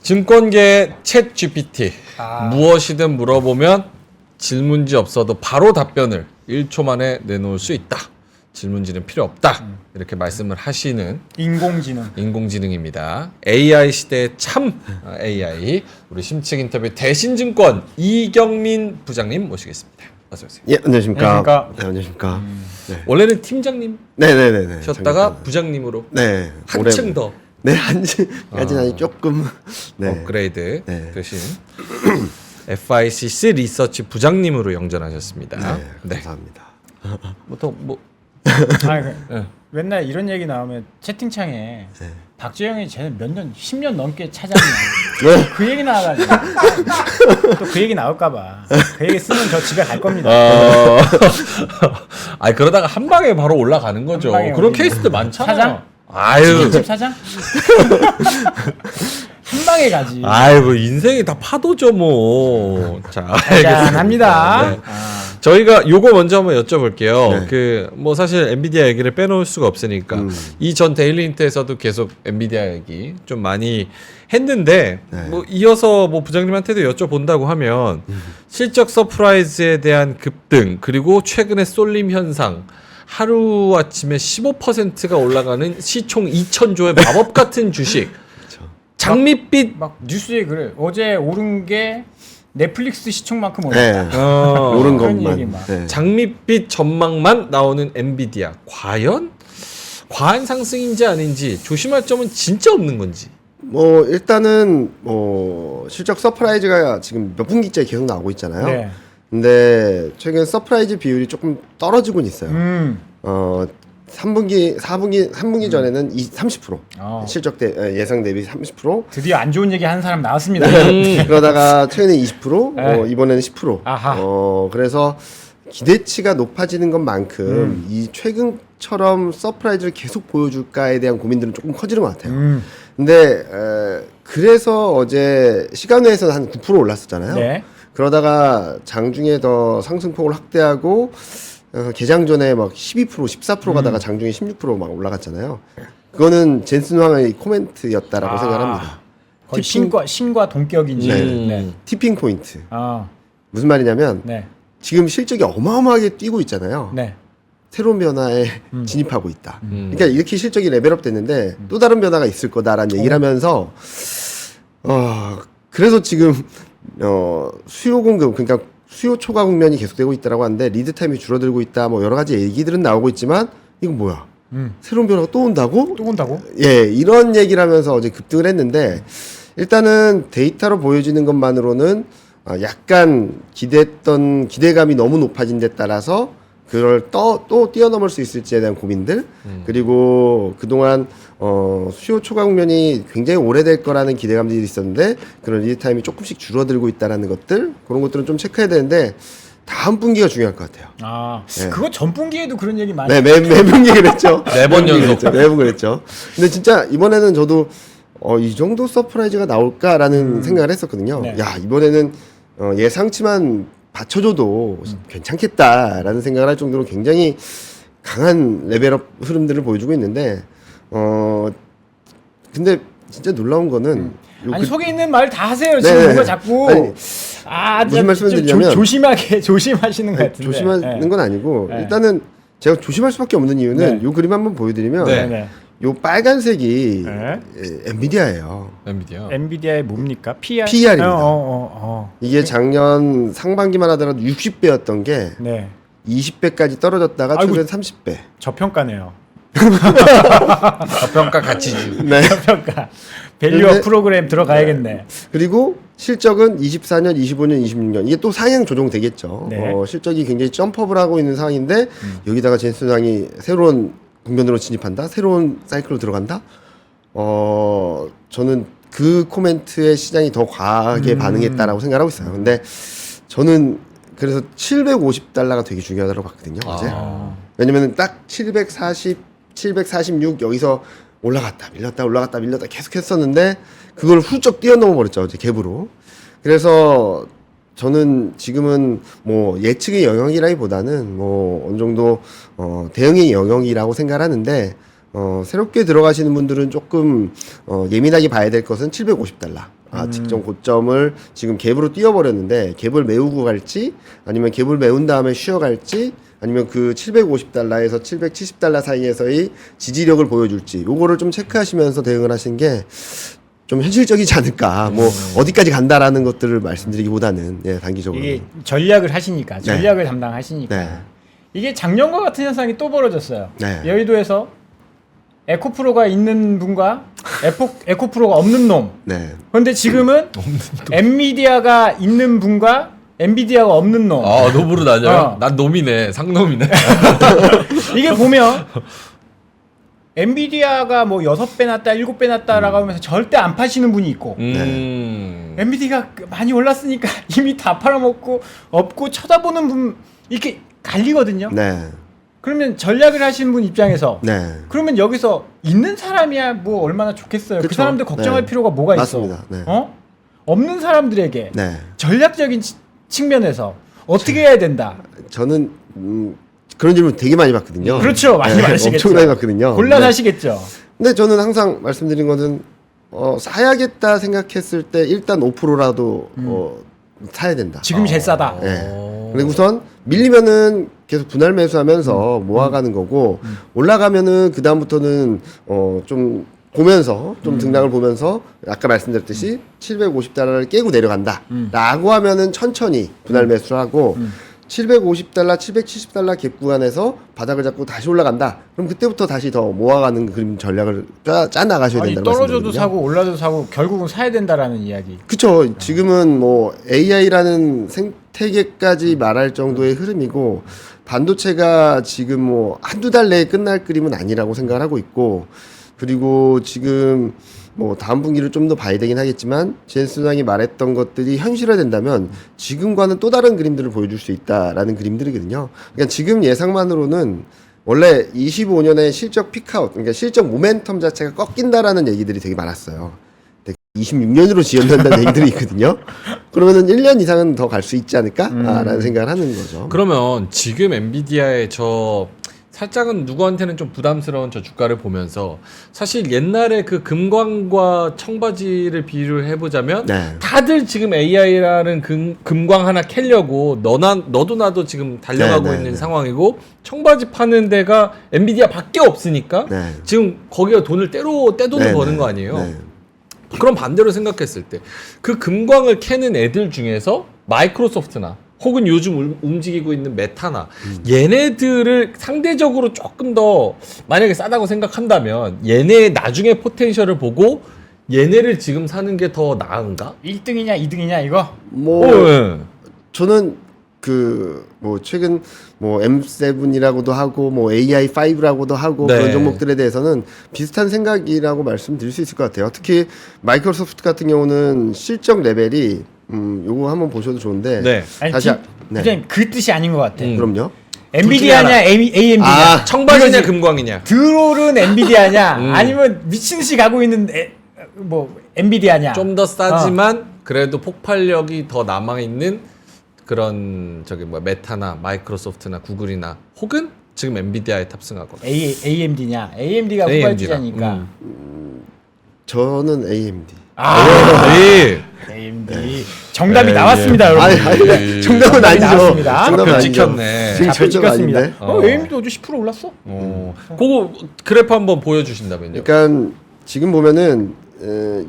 증권계의 챗 GPT. 무엇이든 물어보면 질문지 없어도 바로 답변을 1초 만에 내놓을 수 있다. 질문지는 필요 없다. 이렇게 말씀을 하시는 인공지능입니다. AI 시대의 참 AI. 우리 심층 인터뷰 대신증권 이경민 부장님 모시겠습니다. 어서 오세요. 예, 안녕하십니까. 네, 안녕하십니까. 네. 원래는 팀장님 네네네. 셨다가 부장님으로 네. 한층 더. 네, 한층까지는 아니 조금 네. 업그레이드 되신 FICC 리서치 부장님으로 영전하셨습니다. 네, 감사합니다. 맨날 이런 얘기 나오면 채팅창에 박재영이 쟤는 몇 년, 10년 넘게 찾았냐. 그 얘기 나와가지고 또 그 얘기 나올까봐 그 얘기 쓰면 저 집에 갈 겁니다. 아니 그러다가 한 방에 바로 올라가는 거죠. 그런 케이스들 많잖아요. 사장? 아유. 집 사장? 한 방에 가지. 아유, 뭐 인생이 다 파도죠 뭐. 자, 알겠습니다. 네. 저희가 요거 먼저 한번 여쭤볼게요. 네. 그 뭐 사실 엔비디아 얘기를 빼놓을 수가 없으니까 이 전 데일리 힌트에서도 계속 엔비디아 얘기 좀 많이 했는데 뭐 이어서 뭐 부장님한테도 여쭤본다고 하면 실적 서프라이즈에 대한 급등 그리고 최근의 쏠림 현상 하루 아침에 15%가 올라가는 시총 2,000조의 마법 같은 주식. 장밋빛 막 뉴스에 그래. 어제 오른 게 넷플릭스 시청만큼 올랐다. 네. 오른 그런 것만. 얘기만. 네. 장밋빛 전망만 나오는 엔비디아. 과연 과한 상승인지 아닌지 조심할 점은 진짜 없는 건지. 뭐 일단은 뭐 실적 서프라이즈가 지금 몇 분기째 계속 나오고 있잖아요. 네. 근데 최근 서프라이즈 비율이 조금 떨어지곤 있어요. 3분기 3분기 전에는 30% 실적 예상 대비 30%. 드디어 안 좋은 얘기 하는 사람 나왔습니다. 그러다가 최근에 20%, 이번에는 10%. 아하. 그래서 기대치가 높아지는 것만큼 이 최근처럼 서프라이즈를 계속 보여줄까에 대한 고민들은 조금 커지는 것 같아요. 근데 그래서 어제 시간외에서는 한 9% 올랐었잖아요. 네. 그러다가 장중에 더 상승폭을 확대하고 개장 전에 막 12%, 14% 가다가 장중에 16%막 올라갔잖아요. 그거는 젠슨 황의 코멘트였다라고 생각합니다. 거의 신과 동격인지. 네. 티핑 포인트. 아, 무슨 말이냐면 네. 지금 실적이 어마어마하게 뛰고 있잖아요. 네. 새로운 변화에 진입하고 있다. 그러니까 이렇게 실적이 레벨업 됐는데 또 다른 변화가 있을 거다라는 얘기를 하면서 그래서 지금 수요 공급 그러니까 수요 초과 국면이 계속되고 있다라고 하는데 리드 타임이 줄어들고 있다. 뭐 여러 가지 얘기들은 나오고 있지만 이건 뭐야? 새로운 변화가 또 온다고? 또 온다고? 예, 이런 얘기를 하면서 어제 급등을 했는데 일단은 데이터로 보여지는 것만으로는 약간 기대했던 기대감이 너무 높아진 데 따라서 그걸 또 뛰어넘을 수 있을지에 대한 고민들 그리고 그동안 수요 초과 국면이 굉장히 오래될 거라는 기대감들이 있었는데 그런 리드 타임이 조금씩 줄어들고 있다라는 것들 그런 것들은 좀 체크해야 되는데 다음 분기가 중요할 것 같아요. 네. 그거 전 분기에도 그런 얘기 많이. 네, 매분기 그랬죠. 매번 연속. 매번 그랬죠. 근데 진짜 이번에는 저도 이 정도 서프라이즈가 나올까라는 생각을 했었거든요. 네. 야, 이번에는 예상치만 받쳐줘도 괜찮겠다라는 생각을 할 정도로 굉장히 강한 레벨업 흐름들을 보여주고 있는데 근데 진짜 놀라운 거는 아니 속에 있는 말 다 하세요. 네. 지금 뭔가 자꾸 아니, 무슨 말씀을 드리냐면 조심하시는 것 같은데. 조심하는 건 아니고 네. 일단은 제가 조심할 수밖에 없는 이유는 요 그림 한번 보여드리면 네. 요 빨간색이 네. 엔비디아예요. 엔비디아의 뭡니까? PR입니다. 이게 네. 작년 상반기만 하더라도 60배였던 게 20배까지 떨어졌다가 최근 30배. 저평가네요. 저평가 가치주. 네. 저평가. 밸류업 프로그램 들어가야겠네. 그리고 실적은 24년, 25년, 26년 이게 또 상향 조정되겠죠. 네. 실적이 굉장히 점프업을 하고 있는 상황인데 여기다가 젠슨 황이 새로운 국면으로 진입한다? 새로운 사이클로 들어간다? 저는 그 코멘트에 시장이 더 과하게 반응했다라고 생각하고 있어요. 근데 저는 그래서 750달러가 되게 중요하다고 봤거든요. 어제. 왜냐면 딱 740, 746 여기서 올라갔다 밀렸다 계속 했었는데 그걸 훌쩍 뛰어넘어 버렸죠. 어제 갭으로. 그래서 저는 지금은 뭐 예측의 영역이라기보다는 뭐 어느 정도 대응의 영역이라고 생각하는데 새롭게 들어가시는 분들은 조금 예민하게 봐야 될 것은 $750. 직전 고점을 지금 갭으로 띄워버렸는데 갭을 메우고 갈지 아니면 갭을 메운 다음에 쉬어갈지 아니면 그 $750에서 $770 사이에서의 지지력을 보여줄지 요거를 좀 체크하시면서 대응을 하시는 게 좀 현실적이지 않을까. 뭐 어디까지 간다라는 것들을 말씀드리기보다는 예, 단기적으로. 이게 전략을 하시니까 전략을 담당하시니까 네. 이게 작년과 같은 현상이 또 벌어졌어요. 네. 여의도에서 에코프로가 있는 분과 에코프로가 없는 놈. 네. 그런데 지금은 엔비디아가 있는 분과 엔비디아가 없는 놈. 아, 놈으로 나뉘어요? 어. 난 놈이네. 상놈이네. 이게 보면 엔비디아가 뭐 6배 났다, 7배 났다라고 하면서 절대 안 파시는 분이 있고 엔비디아가 많이 올랐으니까 이미 다 팔아먹고 없고 쳐다보는 분 이렇게 갈리거든요. 네. 그러면 전략을 하시는 분 입장에서 네. 그러면 여기서 있는 사람이야 뭐 얼마나 좋겠어요. 그 그쵸. 사람들 걱정할 네. 필요가 뭐가 맞습니다. 있어. 네. 없는 사람들에게 네. 전략적인 측면에서 어떻게 해야 된다. 저는 그런 질문 되게 많이 받거든요. 그렇죠. 많이 받으시겠죠. 엄청나게 받거든요. 곤란하시겠죠. 근데 저는 항상 말씀드린 것은 사야겠다 생각했을 때 일단 5%라도 사야 된다. 지금이 제일 싸다. 네. 그리고 우선 밀리면은 계속 분할 매수하면서 모아가는 거고 올라가면은 그 다음부터는 좀 보면서 좀 등락을 보면서 아까 말씀드렸듯이 $750를 깨고 내려간다라고 하면은 천천히 분할 매수를 하고 $750, $770 갭 구간에서 바닥을 잡고 다시 올라간다. 그럼 그때부터 다시 더 모아가는 그림 전략을 짜 나가셔야 아니, 된다는 떨어져도 말씀드리거든요. 사고 올라도 사고 결국은 사야 된다라는 이야기. 그쵸. 지금은 뭐 AI라는 생태계까지 말할 정도의 흐름이고 반도체가 지금 뭐 한두 달 내에 끝날 그림은 아니라고 생각을 하고 있고 그리고 지금 뭐 다음 분기를 좀 더 봐야 되긴 하겠지만 제인스 소장이 말했던 것들이 현실화된다면 지금과는 또 다른 그림들을 보여줄 수 있다라는 그림들이거든요. 그러니까 지금 예상만으로는 원래 25년에 실적 피크아웃, 그러니까 실적 모멘텀 자체가 꺾인다라는 얘기들이 되게 많았어요. 26년으로 지연된다는 얘기들이 있거든요. 그러면은 1년 이상은 더 갈 수 있지 않을까라는 생각을 하는 거죠. 그러면 지금 엔비디아의 저 살짝은 누구한테는 좀 부담스러운 저 주가를 보면서 사실 옛날에 그 금광과 청바지를 비유를 해보자면 네. 다들 지금 AI라는 금광 하나 캐려고 너도 나도 지금 달려가고 있는 상황이고 청바지 파는 데가 엔비디아 밖에 없으니까 지금 거기가 돈을 떼돈을 버는 거 아니에요. 그럼 반대로 생각했을 때 그 금광을 캐는 애들 중에서 마이크로소프트나 혹은 요즘 움직이고 있는 메타나 얘네들을 상대적으로 조금 더 만약에 싸다고 생각한다면 얘네의 나중에 포텐셜을 보고 얘네를 지금 사는 게 더 나은가? 1등이냐 2등이냐 이거? 뭐 네. 저는 그 뭐 최근 뭐 M7이라고도 하고 뭐 AI5라고도 하고 네. 그런 종목들에 대해서는 비슷한 생각이라고 말씀드릴 수 있을 것 같아요. 특히 마이크로소프트 같은 경우는 실적 레벨이 요거 한번 보셔도 좋은데 네. 아니, 다시 그냥 그 뜻이 아닌 것 같아. 그럼요. 엔비디아냐 AMD냐? 청바지냐 금광이냐? 드롤은 엔비디아냐? 아니면 미친 듯이 가고 있는 뭐 엔비디아냐? 좀 더 싸지만 그래도 폭발력이 더 남아 있는 그런 저기 뭐 메타나 마이크로소프트나 구글이나 혹은 지금 엔비디아에 탑승하거나 AMD냐? AMD가 후발주자니까. 저는 AMD. 네. AMD 정답이 나왔습니다, 여러분. 아니, 정답은 아니죠. 나왔습니다. 정답은 아니죠. 찍혔네. 지금 잡혀 절대가 찍혔습니다. 아닌데. AMD도 어제 10% 올랐어. 그거 그래프 한번 보여주신다면요. 그러니까 지금 보면은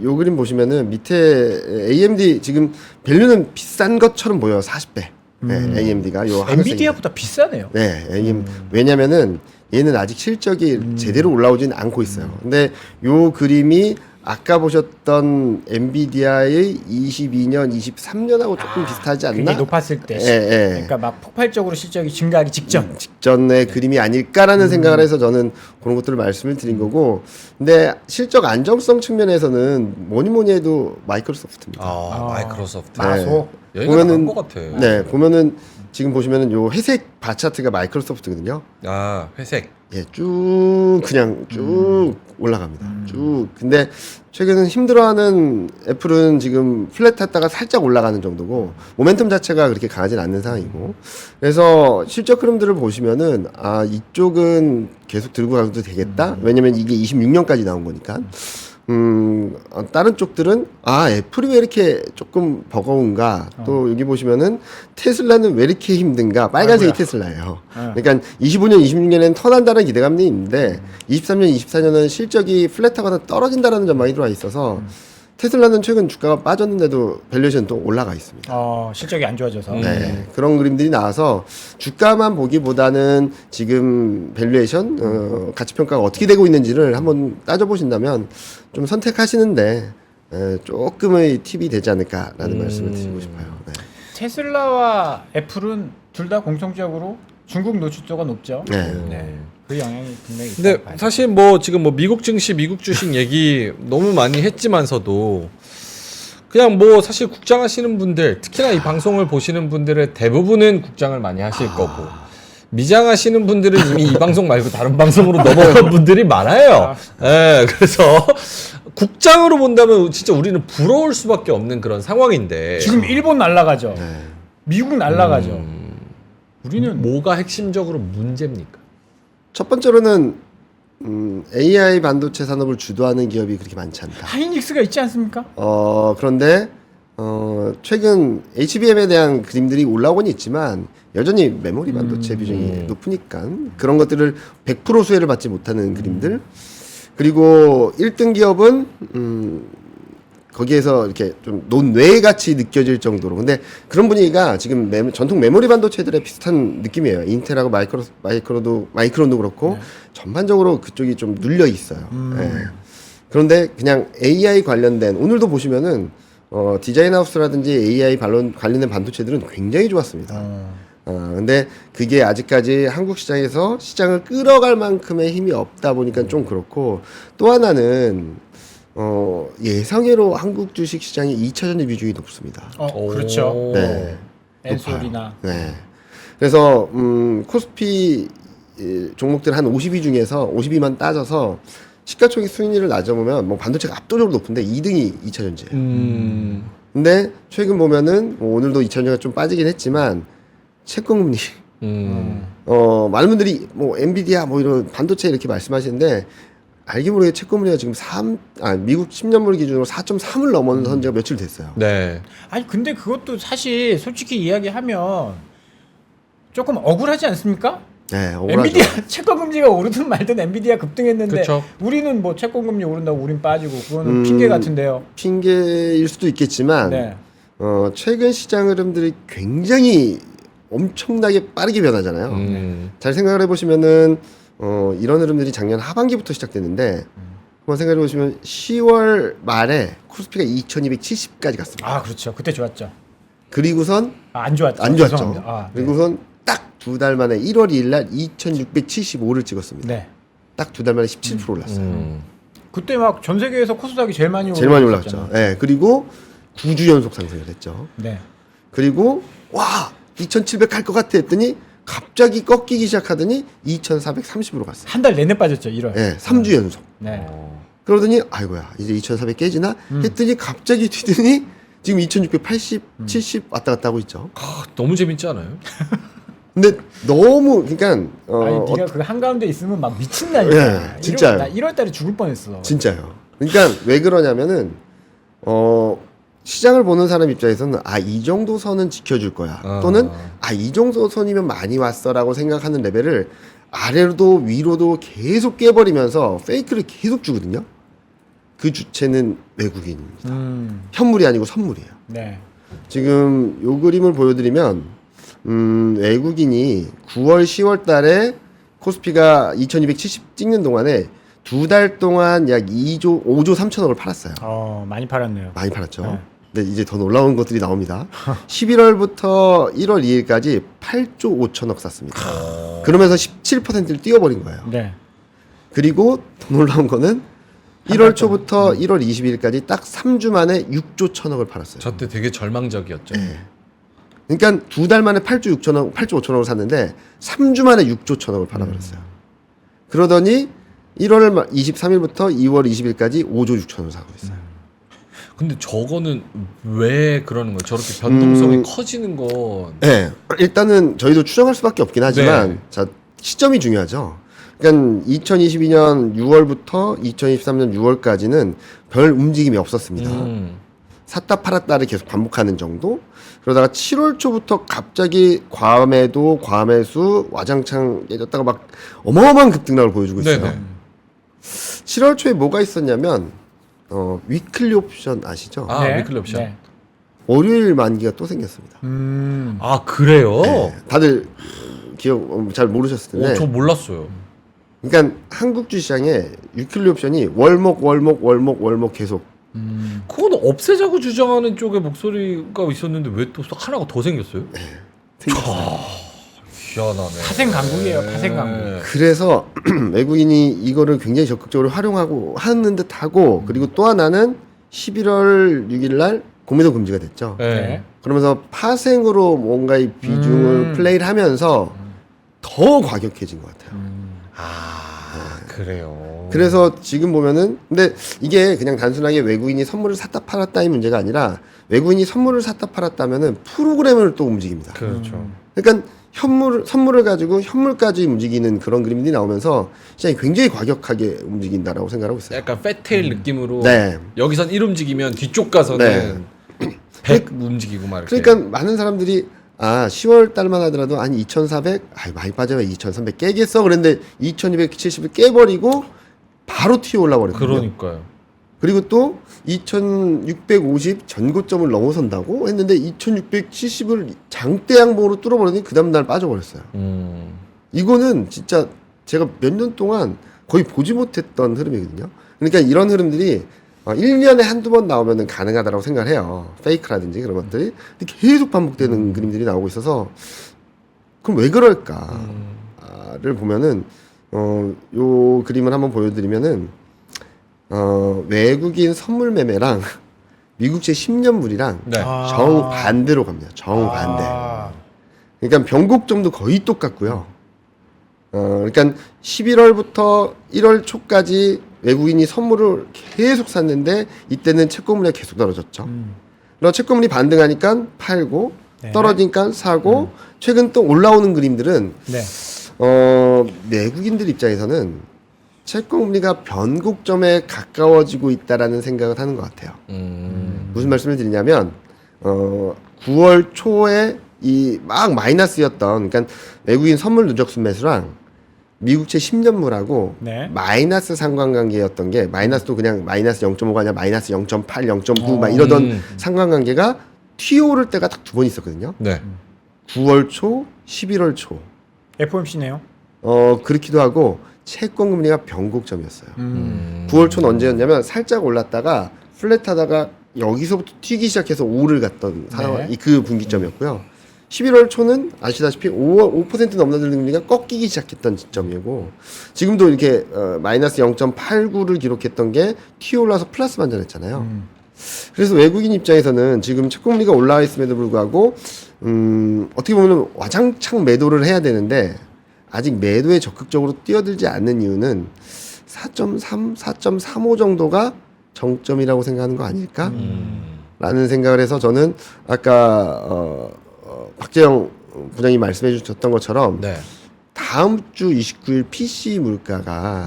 요 그림 보시면은 밑에 AMD 지금 밸류는 비싼 것처럼 보여요. 40배. 네, AMD가 요 엔비디아보다 비싸네요. 네, AMD. 왜냐면은 얘는 아직 실적이 제대로 올라오진 않고 있어요. 근데 요 그림이 아까 보셨던 엔비디아의 22년, 23년하고 조금 비슷하지 않나? 굉장히 높았을 때. 그러니까 막 폭발적으로 실적이 증가하기 직전. 직전의 그림이 아닐까라는 생각을 해서 저는 그런 것들을 말씀을 드린 거고. 근데 실적 안정성 측면에서는 뭐니 해도 마이크로소프트입니다. 마이크로소프트. 마소. 여기가 나은 것 같아. 네, 보면은 지금 보시면은 요 회색 바 차트가 마이크로소프트거든요. 아, 회색. 예, 쭉 그냥 쭉 올라갑니다. 쭉. 근데 최근은 힘들어하는 애플은 지금 플랫했다가 살짝 올라가는 정도고 모멘텀 자체가 그렇게 강하진 않는 상황이고. 그래서 실적 흐름들을 보시면은 아 이쪽은 계속 들고 가도 되겠다. 왜냐면 이게 26년까지 나온 거니까. 다른 쪽들은 아 애플이 왜 이렇게 조금 버거운가 또 여기 보시면은 테슬라는 왜 이렇게 힘든가 빨간색이 아이고야. 테슬라예요. 그러니까 25년 26년에는 터난다는 기대감이 있는데 23년 24년은 실적이 플랫하거나 떨어진다라는 전망이 들어와 있어서 테슬라는 최근 주가가 빠졌는데도 밸류에이션 또 올라가 있습니다. 실적이 안 좋아져서. 네, 그런 그림들이 나와서 주가만 보기보다는 지금 밸류에이션 가치 평가가 어떻게 되고 있는지를 한번 따져보신다면 좀 선택하시는데 조금의 팁이 되지 않을까라는 말씀을 드리고 싶어요. 네. 테슬라와 애플은 둘 다 공통적으로 중국 노출도가 높죠. 네. 그 영향이 분명히 근데 있다고 봐야죠. 사실 뭐 지금 뭐 미국 증시, 미국 주식 얘기 너무 많이 했지만서도 그냥 뭐 사실 국장하시는 분들, 특히나 이 방송을 보시는 분들의 대부분은 국장을 많이 하실 거고 미장하시는 분들은 이미 이 방송 말고 다른 방송으로 넘어간 분들이 많아요. 예, 그래서 국장으로 본다면 진짜 우리는 부러울 수밖에 없는 그런 상황인데 지금 일본 날라가죠. 네. 미국 날라가죠. 우리는 뭐가 핵심적으로 문제입니까? 첫 번째로는 AI 반도체 산업을 주도하는 기업이 그렇게 많지 않다. 하이닉스가 있지 않습니까? 그런데 최근 HBM에 대한 그림들이 올라오곤 있지만 여전히 메모리 반도체 비중이 높으니까 그런 것들을 100% 수혜를 받지 못하는 그림들. 그리고 1등 기업은 거기에서 이렇게 좀 논외 같이 느껴질 정도로. 근데 그런 분위기가 지금 전통 메모리 반도체들의 비슷한 느낌이에요. 인텔하고 마이크론도 그렇고 전반적으로 그쪽이 좀 눌려 있어요. 예. 그런데 그냥 AI 관련된 오늘도 보시면은 디자인하우스라든지 AI 관련된 반도체들은 굉장히 좋았습니다. 근데 그게 아직까지 한국 시장에서 시장을 끌어갈 만큼의 힘이 없다 보니까 좀 그렇고 또 하나는 예상외로 한국 주식 시장의 2차 전지 비중이 높습니다. 그렇죠. 네. 엔솔이나 네. 그래서 코스피 종목들 한 50위 중에서 50위만 따져서 시가총액 수익률을 따져보면 뭐 반도체가 압도적으로 높은데 2등이 2차 전지예요. 근데 최근 보면은 뭐 오늘도 2차 전지가 좀 빠지긴 했지만 채권금리 많은 분들이 뭐 엔비디아 뭐 이런 반도체 이렇게 말씀하시는데 알기 모르게 채권금리가 지금 미국 10년물 기준으로 4.3을 넘어선 지가 며칠 됐어요. 네. 아니 근데 그것도 사실 솔직히 이야기하면 조금 억울하지 않습니까? 네, 억울하죠. 엔비디아 채권금리가 오르든 말든 엔비디아 급등했는데 그쵸. 우리는 뭐 채권금리 오른다고 우린 빠지고 그거는 핑계 같은데요. 핑계일 수도 있겠지만 네. 최근 시장 흐름들이 굉장히 엄청나게 빠르게 변하잖아요. 잘 생각을 해보시면은 이런 흐름들이 작년 하반기부터 시작됐는데 한번 생각해 보시면 10월 말에 코스피가 2270까지 갔습니다. 아 그렇죠. 그때 좋았죠. 그리고선 안 좋았죠. 안 좋았죠. 죄송합니다. 네. 그리고선 딱 두 달 만에 1월 2일 날 2675를 찍었습니다. 네. 딱 두 달 만에 17% 올랐어요. 그때 막 전 세계에서 코스닥이 제일 많이 제일 많이 올랐죠. 올랐잖아요. 네, 그리고 9주 연속 상승을 했죠. 네. 그리고 와 2700 갈 것 같아 했더니 갑자기 꺾이기 시작하더니 2430으로 갔어요. 한 달 내내 빠졌죠. 1월. 네, 3주 연속. 네. 그러더니 아이고야 이제 2400 깨지나 했더니 갑자기 튀더니 지금 2680, 70 왔다 갔다 하고 있죠. 너무 재밌지 않아요? 근데 너무 그러니까 아니 네가 그 한가운데 있으면 막 미친다니까. 예, 진짜요. 나 1월 달에 죽을 뻔했어. 진짜요. 그러니까 왜 그러냐면은 시장을 보는 사람 입장에서는 이 정도 선은 지켜줄 거야. 또는 이 정도 선이면 많이 왔어라고 생각하는 레벨을 아래로도 위로도 계속 깨버리면서 페이크를 계속 주거든요. 그 주체는 외국인입니다. 현물이 아니고 선물이에요. 네. 지금 요 그림을 보여드리면 외국인이 9월 10월 달에 코스피가 2270 찍는 동안에 두 달 동안 약 5조 3천억을 팔았어요. 많이 팔았네요. 많이 팔았죠. 네. 근데 이제 더 놀라운 것들이 나옵니다. 11월부터 1월 2일까지 8조 5천억 샀습니다. 그러면서 17%를 뛰어버린 거예요. 네. 그리고 더 놀라운 거는 1월 초부터 1월 20일까지 딱 3주 만에 6조 천억을 팔았어요. 저 때 되게 절망적이었죠. 그러니까 2달 만에 8조 6천억, 8조 5천억을 샀는데 3주 만에 6조 1천억을 팔아버렸어요. 그러더니 1월 23일부터 2월 20일까지 5조 6천억을 사고 있어요. 근데 저거는 왜 그러는 거예요? 저렇게 변동성이 커지는 건. 네, 일단은 저희도 추정할 수밖에 없긴 하지만 네. 자 시점이 중요하죠. 그러니까 2022년 6월부터 2023년 6월까지는 별 움직임이 없었습니다. 샀다 팔았다를 계속 반복하는 정도. 그러다가 7월 초부터 갑자기 과매도 과매수 와장창 깨졌다가 막 어마어마한 급등락을 보여주고 있어요. 네네. 7월 초에 뭐가 있었냐면 위클리 옵션 아시죠? 아, 위클리 옵션. 네. 월요일 만기가 또 생겼습니다. 아, 그래요? 네, 다들 기억 잘 모르셨을 텐데. 저 몰랐어요. 그러니까 한국 주시장에 위클리 옵션이 월목 계속. 그거는 없애자고 주장하는 쪽에 목소리가 있었는데 왜 또 하나가 더 생겼어요? 생겼어요. 희한하네. 파생 강국이에요. 파생 강국. 네. 그래서 외국인이 이거를 굉장히 적극적으로 활용하고 하는 듯하고 그리고 또 하나는 11월 6일 날 공매도 금지가 됐죠. 네. 그러면서 파생으로 뭔가의 비중을 플레이를 하면서 더 과격해진 것 같아요. 아, 그래요. 그래서 지금 보면은 근데 이게 그냥 단순하게 외국인이 선물을 샀다 팔았다의 문제가 아니라 외국인이 선물을 샀다 팔았다면은 프로그램을 또 움직입니다. 그렇죠. 그러니까 선물을 가지고 현물까지 움직이는 그런 그림들이 나오면서 시장이 굉장히 과격하게 움직인다라고 생각하고 있어요. 약간 패테일 느낌으로 네. 여기선 1 움직이면 뒤쪽 가서는 100 움직이고 막 이렇게. 그러니까 많은 사람들이 10월 달만 하더라도 아니 2,400 많이 빠져야 2,300 깨겠어 그랬는데 2,270을 깨버리고 바로 튀어 올라 버렸거든요. 그러니까요. 그리고 또 2,650 전고점을 넘어선다고 했는데 2,670을 장대 양봉으로 뚫어버리니 그 다음 날 빠져버렸어요. 이거는 진짜 제가 몇 년 동안 거의 보지 못했던 흐름이거든요. 그러니까 이런 흐름들이 1년에 한두 번 나오면 가능하다고 생각을 해요. 페이크라든지 그런 것들이. 근데 계속 반복되는 그림들이 나오고 있어서 그럼 왜 그럴까를 보면은 요 그림을 한번 보여드리면은 외국인 선물 매매랑 미국제 10년물이랑 네. 정반대로 갑니다. 정반대. 아. 그러니까 변곡점도 거의 똑같고요. 그러니까 11월부터 1월 초까지 외국인이 선물을 계속 샀는데 이때는 채권물이 계속 떨어졌죠. 그리고 채권물이 반등하니까 팔고 네. 떨어지니까 사고 최근 또 올라오는 그림들은 네. 외국인들 입장에서는 채권금리가 변곡점에 가까워지고 있다라는 생각을 하는 것 같아요. 무슨 말씀을 드리냐면 9월 초에 이 막 마이너스였던 그러니까 외국인 선물 누적 매수랑 미국채 10년물하고 네. 마이너스 상관관계였던 게 마이너스도 그냥 마이너스 0.5가 아니라 마이너스 0.8, 0.9 막 이러던 상관관계가 튀어오를 때가 딱 두 번 있었거든요. 네. 9월 초, 11월 초. FOMC네요. 그렇기도 하고 채권 금리가 변곡점이었어요. 9월 초는 언제였냐면 살짝 올랐다가 플랫하다가 여기서부터 튀기 시작해서 5를 갔던 상황, 네. 그 분기점이었고요. 11월 초는 아시다시피 5% 넘나드는 금리가 꺾이기 시작했던 시점이고 지금도 이렇게 마이너스 0.89를 기록했던 게 튀어올라서 플러스 반전했잖아요. 그래서 외국인 입장에서는 지금 채권금리가 올라와 있음에도 불구하고 어떻게 보면 와장창 매도를 해야 되는데 아직 매도에 적극적으로 뛰어들지 않는 이유는 4.3, 4.35 정도가 정점이라고 생각하는 거 아닐까? 라는 생각을 해서 저는 아까 박재영 부장님 말씀해 주셨던 것처럼 네. 다음 주 29일 PC 물가가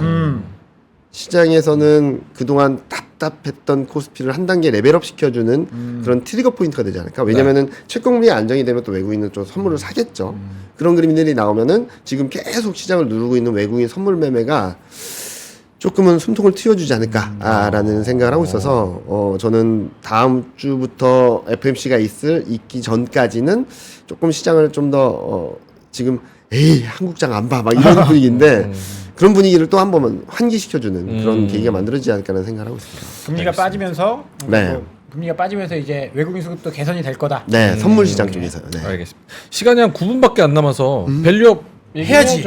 시장에서는 그동안 답답했던 코스피를 한 단계 레벨업 시켜주는 그런 트리거 포인트가 되지 않을까? 왜냐면은 채권금리가 안정이 되면 또 외국인은 좀 선물을 사겠죠. 그런 그림들이 나오면은 지금 계속 시장을 누르고 있는 외국인 선물 매매가 조금은 숨통을 틔워주지 않을까라는 생각을 하고 있어서 저는 다음 주부터 FMC가 있기 전까지는 조금 시장을 좀 더 지금 에이 한국장 안 봐 막 이런 분위기인데 그런 분위기를 또 한 번만 환기시켜주는 그런 계기가 만들어지지 않을까라는 생각을 하고 있습니다. 금리가 빠지면서 네. 금리가 빠지면서 이제 외국인 수급도 개선이 될 거다. 네, 선물 시장 쪽에서요. 네. 알겠습니다. 시간이 한 9분밖에 안 남아서 밸류업 해야지.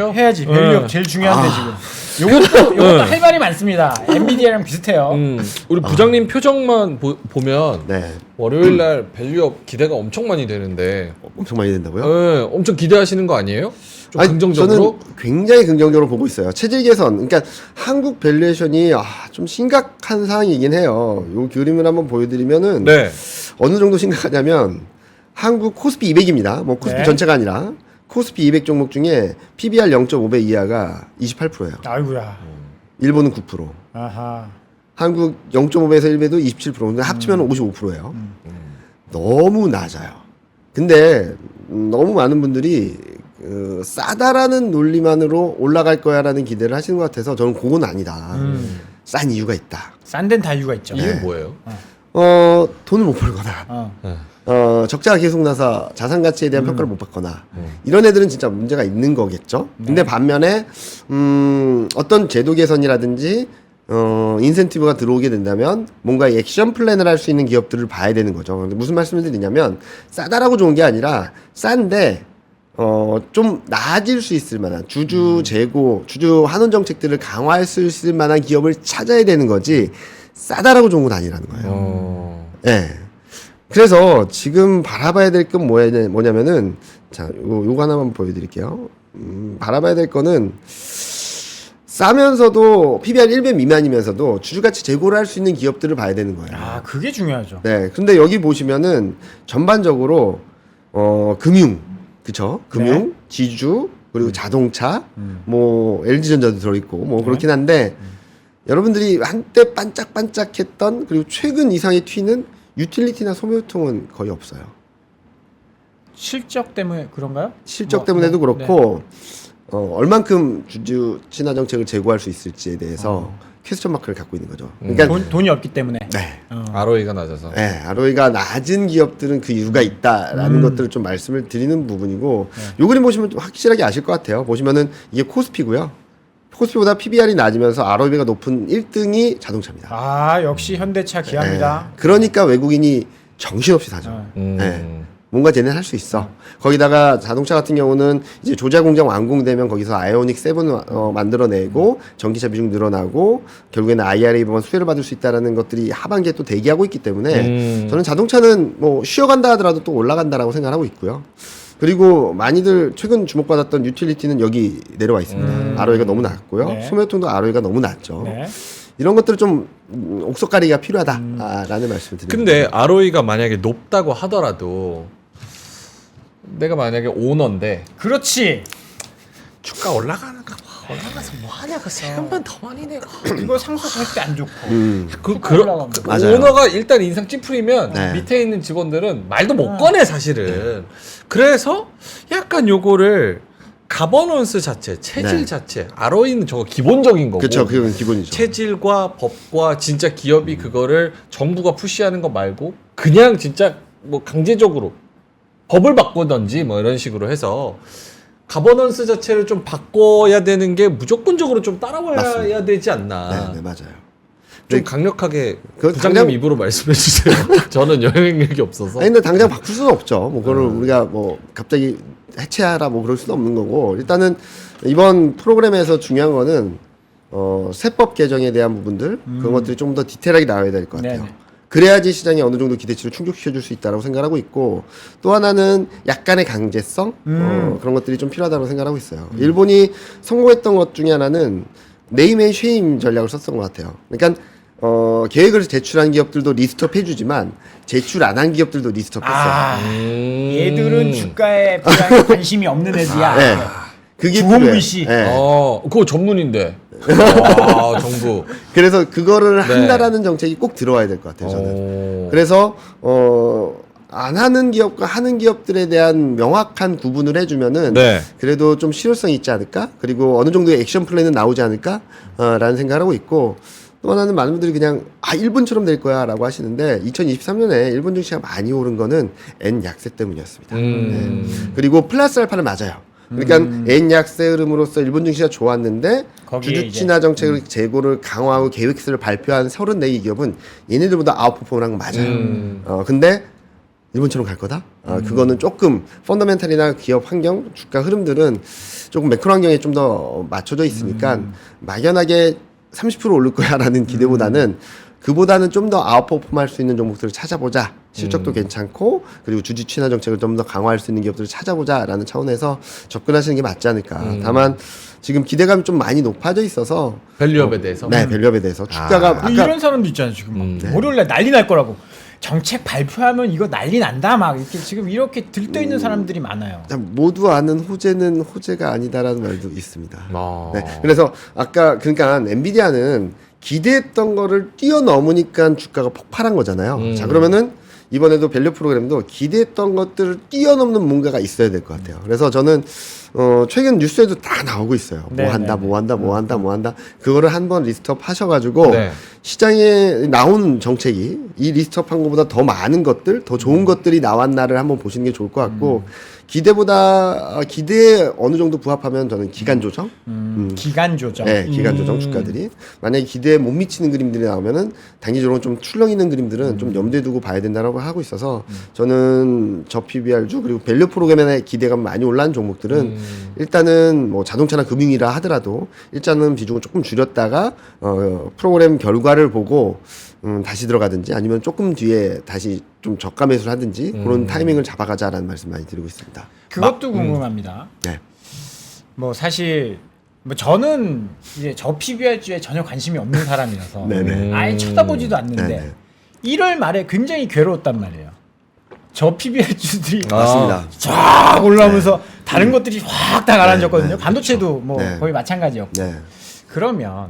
밸류업 네. 제일 중요한데 지금. 요것도 할 말이 많습니다. 엔비디아랑 비슷해요. 우리 부장님 표정만 보면 네. 월요일 날 밸류업 기대가 엄청 많이 되는데 엄청 많이 된다고요? 네, 엄청 기대하시는 거 아니에요? 좀 아니, 긍정적으로? 저는 굉장히 긍정적으로 보고 있어요. 체질 개선. 그러니까 한국 밸류에이션이 좀 심각한 상황이긴 해요. 요 그림을 한번 보여드리면은 네. 어느 정도 심각하냐면 한국 코스피 200입니다. 뭐 코스피 네. 전체가 아니라 코스피 200 종목 중에 PBR 0.5배 이하가 28%예요. 아이고야. 일본은 9%. 아하. 한국 0.5배에서 1배도 27%. 근데 합치면 55%예요. 너무 낮아요. 근데 너무 많은 분들이 싸다라는 논리만으로 올라갈 거야라는 기대를 하시는 것 같아서 저는 그건 아니다. 싼 이유가 있다. 싼 데는 다 이유가 있죠. 이게 뭐예요? 돈을 못 벌거나 적자가 계속 나서 자산 가치에 대한 평가를 못 받거나 이런 애들은 진짜 문제가 있는 거겠죠. 근데 반면에 어떤 제도 개선이라든지 인센티브가 들어오게 된다면 뭔가 액션 플랜을 할 수 있는 기업들을 봐야 되는 거죠. 근데 무슨 말씀을 드리냐면 싸다라고 좋은 게 아니라 싼데 좀 나아질 수 있을 만한 주주 재고, 주주 환원 정책들을 강화할 수 있을 만한 기업을 찾아야 되는 거지 싸다라고 좋은 건 아니라는 거예요. 예. 그래서 지금 바라봐야 될 건 뭐냐면은 자, 요거 하나만 보여드릴게요. 바라봐야 될 거는 싸면서도 PBR 1배 미만이면서도 주주가치 재고를 할 수 있는 기업들을 봐야 되는 거예요. 아, 그게 중요하죠. 네. 근데 여기 보시면은 전반적으로 금융, 그쵸? 금융, 네. 지주, 그리고 자동차, 뭐 LG전자도 들어있고 뭐 그렇긴 한데 여러분들이 한때 반짝반짝했던 그리고 최근 이상의 튀는 유틸리티나 소모유통은 거의 없어요. 실적 때문에 그런가요? 실적 때문에도 그렇고 얼만큼 주주 친화 정책을 제고할 수 있을지에 대해서 퀘스천 마크를 갖고 있는 거죠. 그러니까 돈이 없기 때문에. 네. ROE가 낮아서. 네, ROE가 낮은 기업들은 그 이유가 있다라는 것들을 좀 말씀을 드리는 부분이고 요 그림 보시면 좀 확실하게 아실 것 같아요. 보시면은 이게 코스피고요. 코스피보다 PBR이 낮으면서 ROE가 높은 1등이 자동차입니다. 아, 역시 현대차 기아입니다. 네. 그러니까 외국인이 정신없이 사죠. 네. 뭔가 쟤네는 할 수 있어. 거기다가 자동차 같은 경우는 이제 조자 공장 완공되면 거기서 아이오닉 7 만들어내고 전기차 비중 늘어나고 결국에는 IRA 법안 수혜를 받을 수 있다라는 것들이 하반기에 또 대기하고 있기 때문에 저는 자동차는 뭐 쉬어간다 하더라도 또 올라간다라고 생각하고 있고요. 그리고 많이들 최근 주목받았던 유틸리티는 여기 내려와 있습니다. ROE가 너무 낮고요. 네. 소모유통도 ROE가 너무 낮죠. 네. 이런 것들을 좀 옥석가리가 필요하다라는 말씀을 드립니다. 근데 ROE가 만약에 높다고 하더라도 내가 만약에 오너인데 그렇지. 주가 올라가는가 봐. 올라가서 뭐 하냐고 세금만 더 많이 내고. 이거 상속할 때 안 좋고. 그런 맞아요. 오너가 일단 인상 찌푸리면 네. 밑에 있는 직원들은 말도 못 꺼내 사실은. 그래서 약간 요거를 가버넌스 자체, 체질 네. 자체, ROE는 저거 기본적인 거고. 그렇죠. 그건 기본이죠. 체질과 법과 진짜 기업이 그거를 정부가 푸시하는 거 말고 그냥 진짜 뭐 강제적으로 법을 바꾸던지 뭐 이런 식으로 해서 가버넌스 자체를 좀 바꿔야 되는 게 무조건적으로 좀 따라와야 맞습니다. 되지 않나. 네, 맞아요. 좀 강력하게 그 부장님 당장- 입으로 말씀해 주세요. 저는 영향력이 없어서. 아니, 근데 당장 바꿀 수는 없죠. 뭐, 그거를 우리가 뭐, 갑자기 해체하라 뭐 그럴 수는 없는 거고. 일단은 이번 프로그램에서 중요한 거는, 세법 개정에 대한 부분들, 그런 것들이 좀 더 디테일하게 나와야 될 것 같아요. 네네. 그래야지 시장이 어느 정도 기대치를 충족시켜 줄 수 있다고 생각하고 있고, 또 하나는 약간의 강제성, 그런 것들이 좀 필요하다고 생각하고 있어요. 일본이 성공했던 것 중에 하나는 네임 앤 쉐임 전략을 썼던 것 같아요. 그러니까 계획을 제출한 기업들도 리스트업 해주지만 제출 안 한 기업들도 리스트업 했어요. 아, 얘들은 주가에 별로 관심이 없는 애들이야. 네. 그게 주홍글씨. 필요해요. 네. 그거 전문인데. 정부. 그래서 그거를 네. 한다라는 정책이 꼭 들어와야 될 것 같아요. 저는. 오. 그래서 안 하는 기업과 하는 기업들에 대한 명확한 구분을 해주면은 네. 그래도 좀 실효성이 있지 않을까? 그리고 어느 정도의 액션 플랜은 나오지 않을까? 라는 생각을 하고 있고 또 하나는 많은 분들이 그냥 일본처럼 될 거야 라고 하시는데 2023년에 일본 증시가 많이 오른 거는 N 약세 때문이었습니다. 네. 그리고 플러스 알파는 맞아요. 그러니까 N 약세 흐름으로서 일본 증시가 좋았는데 거기에 주주 이제, 친화 정책을 재고를 강화하고 계획서를 발표한 34개 기업은 얘네들보다 아웃퍼폼을 한 건 맞아요. 근데 일본처럼 갈 거다. 그거는 조금 펀더멘탈이나 기업 환경, 주가 흐름들은 조금 매크로 환경에 좀 더 맞춰져 있으니까 막연하게 30% 오를 거야라는 기대보다는 그보다는 좀 더 아웃퍼폼할 수 있는 종목들을 찾아보자. 실적도 괜찮고 그리고 주주 친화 정책을 좀 더 강화할 수 있는 기업들을 찾아보자라는 차원에서 접근하시는 게 맞지 않을까. 다만 지금 기대감이 좀 많이 높아져 있어서 밸류업에 대해서. 네, 밸류업에 대해서 주가가 뭐 이런 사람도 있잖아요 지금 막 월요일날 난리 날 거라고 정책 발표하면 이거 난리 난다 막 이렇게 지금 이렇게 들떠 있는 사람들이 많아요. 참 모두 아는 호재는 호재가 아니다라는 말도 있습니다. 아. 네, 그래서 아까 그러니까 엔비디아는 기대했던 거를 뛰어넘으니까 주가가 폭발한 거잖아요. 자 그러면은 이번에도 밸류 프로그램도 기대했던 것들을 뛰어넘는 뭔가가 있어야 될 것 같아요. 그래서 저는 최근 뉴스에도 다 나오고 있어요. 네, 뭐 한다, 네, 뭐 한다, 뭐 한다, 뭐 한다. 그거를 한번 리스트업 하셔가지고 네. 시장에 나온 정책이 이 리스트업한 것보다 더 많은 것들, 더 좋은 것들이 나왔나를 한번 보시는 게 좋을 것 같고 기대에 어느 정도 부합하면 저는 기간 조정, 기간 조정. 네, 기간 조정 주가들이 만약에 기대에 못 미치는 그림들이 나오면은 단기적으로 좀 출렁 있는 그림들은 좀 염두에 두고 봐야 된다라고 하고 있어서 저는 저 PBR주 그리고 밸류 프로그램에 기대가 많이 올라온 종목들은 일단은 뭐 자동차나 금융이라 하더라도 일단은 비중을 조금 줄였다가 프로그램 결과를 보고 다시 들어가든지 아니면 조금 뒤에 다시 좀 저가 매수를 하든지 그런 타이밍을 잡아가자라는 말씀 많이 드리고 있습니다. 그것도 궁금합니다. 네. 뭐 사실 뭐 저는 이제 저 PBR주에 전혀 관심이 없는 사람이라서 네네. 아예 쳐다보지도 않는데 네네. 1월 말에 굉장히 괴로웠단 말이에요. 저 PBR주들이 맞습니다. 쫙 올라오면서 다른 것들이 확 다 가라앉았거든요. 네, 반도체도 뭐 네. 거의 마찬가지였고. 네. 그러면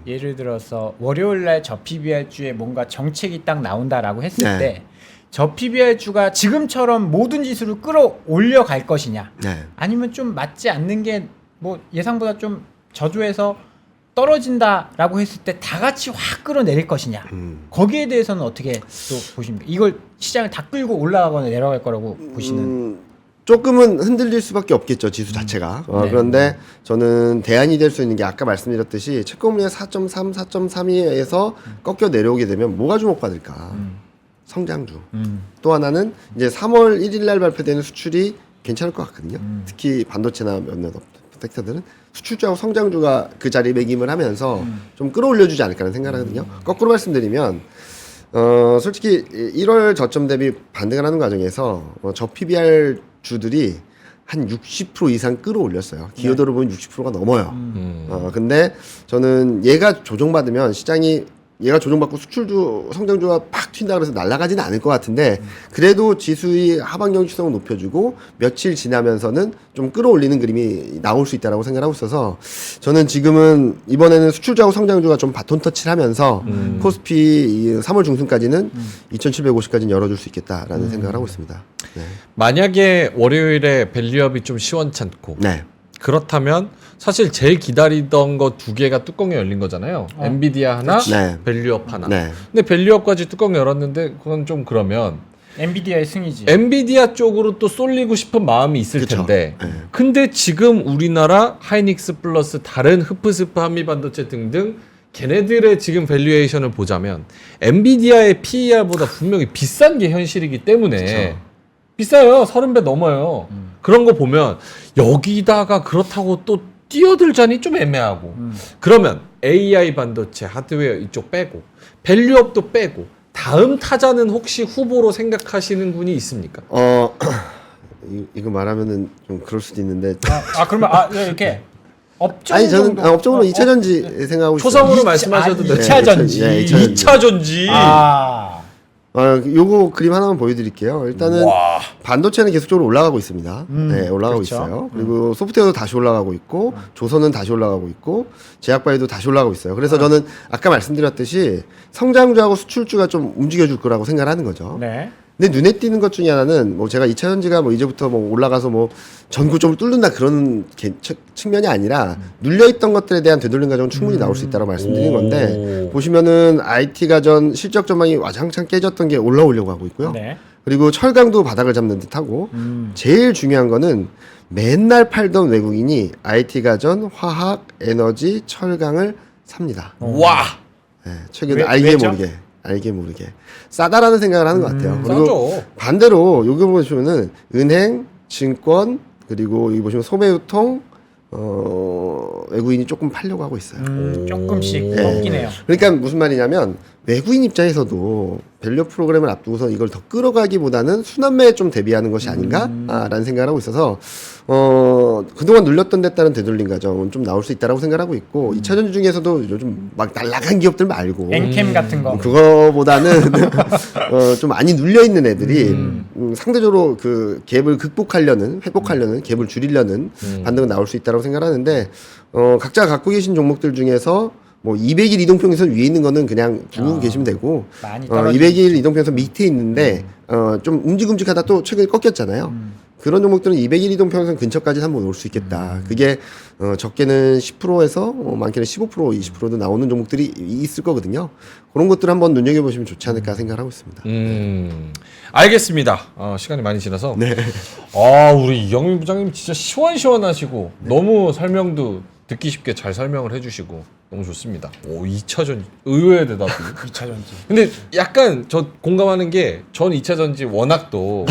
예를 들어서 월요일날 저 PBR주에 뭔가 정책이 딱 나온다라고 했을 네. 때 저 PBR주가 지금처럼 모든 지수를 끌어올려 갈 것이냐 네. 아니면 좀 맞지 않는 게 뭐 예상보다 좀 저조해서 떨어진다라고 했을 때 다 같이 확 끌어내릴 것이냐 거기에 대해서는 어떻게 또 보십니까? 이걸 시장을 다 끌고 올라가거나 내려갈 거라고 보시는 조금은 흔들릴 수밖에 없겠죠 지수 자체가. 네. 그런데 저는 대안이 될 수 있는 게 아까 말씀드렸듯이 채권물의 4.3, 4.32에서 꺾여 내려오게 되면 뭐가 주목받을까? 성장주. 또 하나는 이제 3월 1일 날 발표되는 수출이 괜찮을 것 같거든요. 특히 반도체나 몇몇 섹터들은 수출주하고 성장주가 그 자리에 매김을 하면서 좀 끌어올려주지 않을까라는 생각을 하거든요. 거꾸로 말씀드리면 솔직히 1월 저점 대비 반등을 하는 과정에서 저 PBR 주들이 한 60% 이상 끌어올렸어요. 기여도를 보면 60%가 넘어요. 근데 저는 얘가 조정받으면 시장이 얘가 조정받고 수출주 성장주가 팍 튄다 그래서 날아가지는 않을 것 같은데 그래도 지수의 하반 경직성을 높여주고 며칠 지나면서는 좀 끌어올리는 그림이 나올 수 있다라고 생각하고 있어서 저는 지금은 이번에는 수출주하고 성장주가 좀 바톤 터치를 하면서 코스피 3월 중순까지는 2,750까지는 열어줄 수 있겠다라는 생각을 하고 있습니다. 네. 만약에 월요일에 밸류업이 좀 시원찮고 네. 그렇다면 사실 제일 기다리던 거 두 개가 뚜껑이 열린 거잖아요. 엔비디아 하나, 네. 밸류업 하나. 네. 근데 밸류업까지 뚜껑 열었는데 그건 좀 그러면 엔비디아의 승이지. 엔비디아 쪽으로 또 쏠리고 싶은 마음이 있을 그쵸. 텐데 네. 근데 지금 우리나라 하이닉스 플러스 다른 흡프스프 한미반도체 등등 걔네들의 지금 밸류에이션을 보자면 엔비디아의 PER보다 분명히 비싼 게 현실이기 때문에 비싸요. 30배 넘어요. 그런 거 보면 여기다가 그렇다고 또 뛰어들자니 좀 애매하고 그러면 AI 반도체 하드웨어 이쪽 빼고 밸류업도 빼고 다음 타자는 혹시 후보로 생각하시는 분이 있습니까? 이거 말하면은 좀 그럴 수도 있는데 그러면 이렇게 업종 아니 저는 정도? 업종으로 2차전지 생각하고 있어요. 초성으로 말씀하셔도 돼요. 2차 전지. 네, 2차 2차 전지. 요거 그림 하나만 보여드릴게요. 일단은 반도체는 계속적으로 올라가고 있습니다. 네, 올라가고 그렇죠. 있어요. 그리고 소프트웨어도 다시 올라가고 있고, 조선은 다시 올라가고 있고, 제약바이오도 다시 올라가고 있어요. 그래서 저는 아까 말씀드렸듯이 성장주하고 수출주가 좀 움직여줄 거라고 생각을 하는 거죠. 네. 근데 눈에 띄는 것 중에 하나는 뭐 제가 2차 전지가 뭐 이제부터 뭐 올라가서 뭐 전고점을 뚫는다 그런 측면이 아니라 눌려있던 것들에 대한 되돌림 과정은 충분히 나올 수 있다고 말씀드린 건데 보시면은 IT 가전 실적 전망이 와장창 깨졌던 게 올라오려고 하고 있고요. 네. 그리고 철강도 바닥을 잡는 듯하고 제일 중요한 거는 맨날 팔던 외국인이 IT 가전, 화학, 에너지, 철강을 삽니다. 와. 네, 최근에 왜- 알게 왜죠? 모르게. 알게 모르게 싸다라는 생각을 하는 것 같아요. 그리고 싸죠. 반대로 여기 보시면은 은행, 증권 그리고 여기 보시면 소매유통 외국인이 조금 팔려고 하고 있어요. 조금씩 오. 꺾긴 해요. 그러니까 무슨 말이냐면 외국인 입장에서도 밸류 프로그램을 앞두고서 이걸 더 끌어가기보다는 순환매에 좀 대비하는 것이 아닌가라는 생각을 하고 있어서 그동안 눌렸던 데 따른 되돌림 과정은 좀 나올 수 있다라고 생각하고 있고 2차 전지 중에서도 요즘 막 날라간 기업들 말고 엔캠 같은 거. 그거보다는 좀 많이 눌려 있는 애들이 상대적으로 그 갭을 극복하려는 회복하려는 갭을 줄이려는 반등은 나올 수 있다고 생각하는데 각자 갖고 계신 종목들 중에서 뭐 200일 이동평균선 위에 있는 거는 그냥 두고 계시면 되고 많이 떨어지죠. 200일 이동평균선 밑에 있는데 좀 움직임직하다 또 최근에 꺾였잖아요. 그런 종목들은 200일 이동평균선 근처까지 한번 올 수 있겠다. 그게 적게는 10%에서 많게는 15%, 20%도 나오는 종목들이 있을 거거든요. 그런 것들 한번 눈여겨보시면 좋지 않을까 생각하고 있습니다. 알겠습니다. 시간이 많이 지나서. 네. 우리 이경민 부장님 진짜 시원시원하시고 너무 설명도 듣기 쉽게 잘 설명을 해주시고 너무 좋습니다. 2차 전지 의외의 대답이. 2차 전지. 근데 약간 저 공감하는 게 전 2차 전지 워낙 또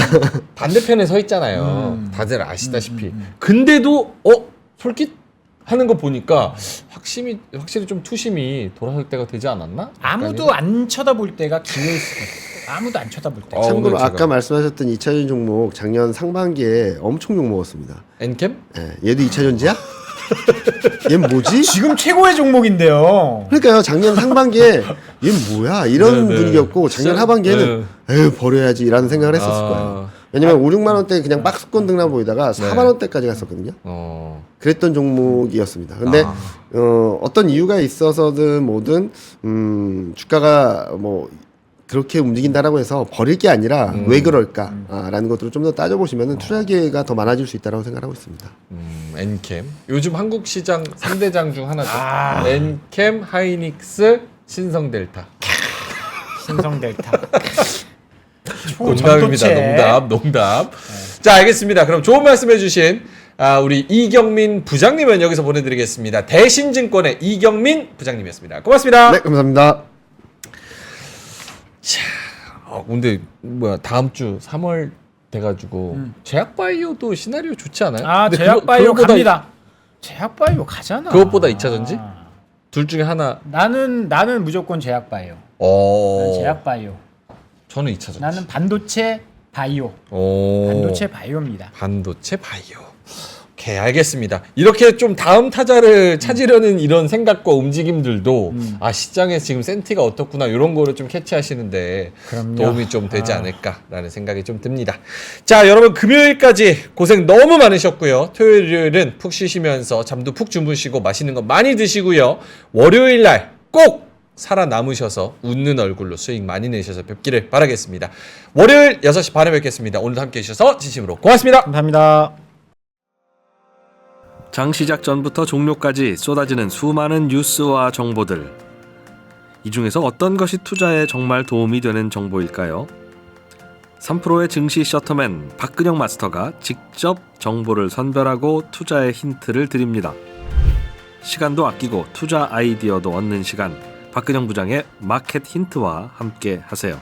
반대편에 서 있잖아요. 다들 아시다시피. 근데도 솔깃 하는 거 보니까 확실히 좀 투심이 돌아설 때가 되지 않았나? 아무도 안 쳐다볼 때가 기회일 수가 있어요. 아무도 안 쳐다볼 때. 참고로 오늘 제가- 아까 말씀하셨던 2차 전지 종목 작년 상반기에 엄청 욕 먹었습니다. 엔캠? 예, 얘도 2차 전지야? 얘는 뭐지? 지금 최고의 종목인데요. 그러니까요. 작년 상반기에 얘는 뭐야? 이런 네, 네. 분위기였고 작년 하반기에는 에휴 버려야지라는 생각을 했었을 거예요. 왜냐면 5, 6만 원대 그냥 박스권 등락 보이다가 4만 원대까지 갔었거든요. 그랬던 종목이었습니다. 근데 어떤 이유가 있어서든 뭐든 주가가 뭐 그렇게 움직인다라고 해서 버릴 게 아니라 왜 그럴까라는 것들을 좀 더 따져보시면 투자 기회가 더 많아질 수 있다고 생각하고 있습니다. 엔캠. 요즘 한국 시장 3대장 중 하나죠. 엔캠, 하이닉스, 신성델타. 신성델타. 농담입니다. 농담. 자, 알겠습니다. 그럼 좋은 말씀 해주신 우리 이경민 부장님은 여기서 보내드리겠습니다. 대신증권의 이경민 부장님이었습니다. 고맙습니다. 네, 감사합니다. 근데 다음 주 3월 돼가지고 제약바이오도 시나리오 좋지 않아요? 근데 제약바이오 그거보다- 갑니다. 제약바이오 가잖아. 그것보다 2차 전지? 둘 중에 하나. 나는 무조건 제약바이오. 난 제약바이오. 저는 2차 전지. 나는 반도체 바이오. 반도체 바이오입니다. 반도체 바이오. 오케이, 알겠습니다. 이렇게 좀 다음 타자를 찾으려는 이런 생각과 움직임들도 시장에서 지금 센티가 어떻구나 이런 거를 좀 캐치하시는데 그럼요. 도움이 좀 되지 않을까라는 생각이 좀 듭니다. 자, 여러분 금요일까지 고생 너무 많으셨고요. 토요일은 푹 쉬시면서 잠도 푹 주무시고 맛있는 거 많이 드시고요. 월요일 날 꼭 살아남으셔서 웃는 얼굴로 수익 많이 내셔서 뵙기를 바라겠습니다. 월요일 6시 반에 뵙겠습니다. 오늘도 함께해 주셔서 진심으로 고맙습니다. 감사합니다. 장 시작 전부터 종료까지 쏟아지는 수많은 뉴스와 정보들. 이 중에서 어떤 것이 투자에 정말 도움이 되는 정보일까요? 3프로의 증시 셔터맨 박근영 마스터가 직접 정보를 선별하고 투자의 힌트를 드립니다. 시간도 아끼고 투자 아이디어도 얻는 시간, 박근영 부장의 마켓 힌트와 함께 하세요.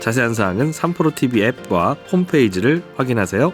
자세한 사항은 3프로 TV 앱과 홈페이지를 확인하세요.